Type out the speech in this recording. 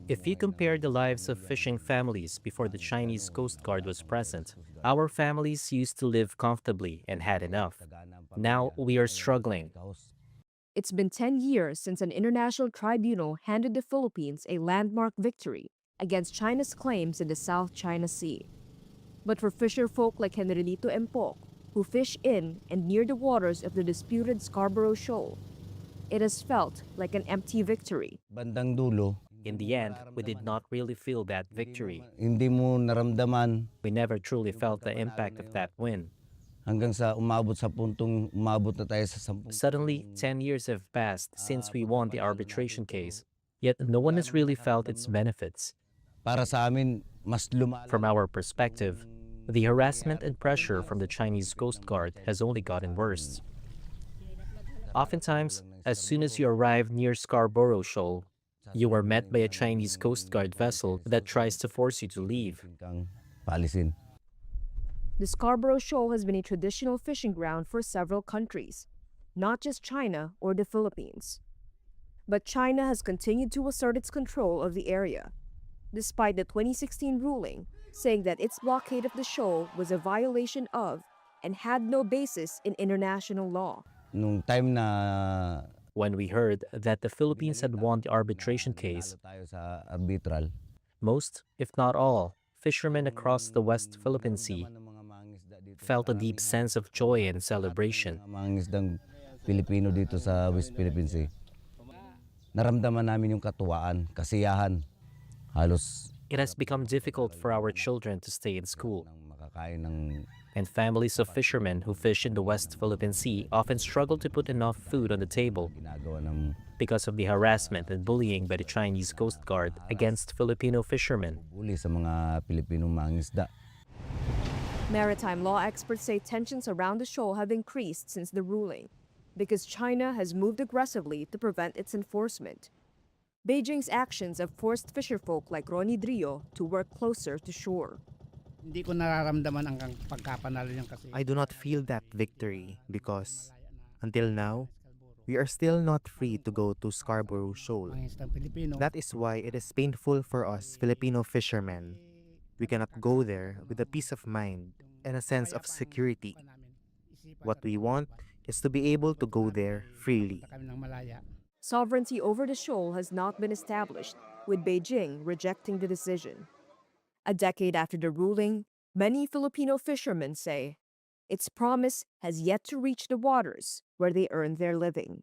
If you compare the lives of fishing families before the Chinese Coast Guard was present, our families used to live comfortably and had enough. Now we are struggling. It's been 10 years since an international tribunal handed the Philippines a landmark victory against China's claims in the South China Sea. But for fisherfolk like Henrelito and Pok, who fish in and near the waters of the disputed Scarborough Shoal, it has felt like an empty victory. Bandang dulo, In the end, we did not really feel that victory. hindi mo naramdaman We never truly felt the impact of that win. hanggang sa umabot sa puntong umabot na tayo sa 10 Suddenly, 10 years have passed since we won the arbitration case, yet no one has really felt its benefits. para sa amin mas From lumalang our perspective, the harassment and pressure from the Chinese Coast Guard has only gotten worse. Oftentimes, as soon as you arrive near Scarborough Shoal, you are met by a Chinese Coast Guard vessel that tries to force you to leave. kang paalisin. The Scarborough Shoal has been a traditional fishing ground for several countries, not just China or the Philippines. But China has continued to assert its control of the area, despite the 2016 ruling saying that its blockade of the shoal was a violation of and had no basis in international law. Nung time na When we heard that the Philippines had won the arbitration case, nanalo tayo sa arbitral, most, if not all, fishermen across the West Philippine Sea ng mga mangingisda dito felt a deep sense of joy and celebration. mga mangingisdang Pilipino dito sa West Philippine Sea. Naramdaman namin yung katuwaan, kasiyahan. Halos It has become difficult for our children to stay in school, nang makakain ng and families of fishermen who fish in the West Philippine Sea often struggle to put enough food on the table ginagawa ng because of the harassment and bullying by the Chinese Coast Guard against Filipino fishermen. bully sa mga Pilipinong mangingisda. Maritime law experts say tensions around the shoal have increased since the ruling because China has moved aggressively to prevent its enforcement. Beijing's actions have forced fisherfolk like Ronnie Drio to work closer to shore. Hindi ko nararamdaman ang pagkapanalo niyan kasi I do not feel that victory because, until now, we are still not free to go to Scarborough Shoal. ang isang Pilipino That is why it is painful for us Filipino fishermen. We cannot go there with a peace of mind and a sense of security. What we want is to be able to go there freely. kami ng malaya. Sovereignty over the shoal has not been established, with Beijing rejecting the decision. A decade after the ruling, many Filipino fishermen say its promise has yet to reach the waters where they earn their living.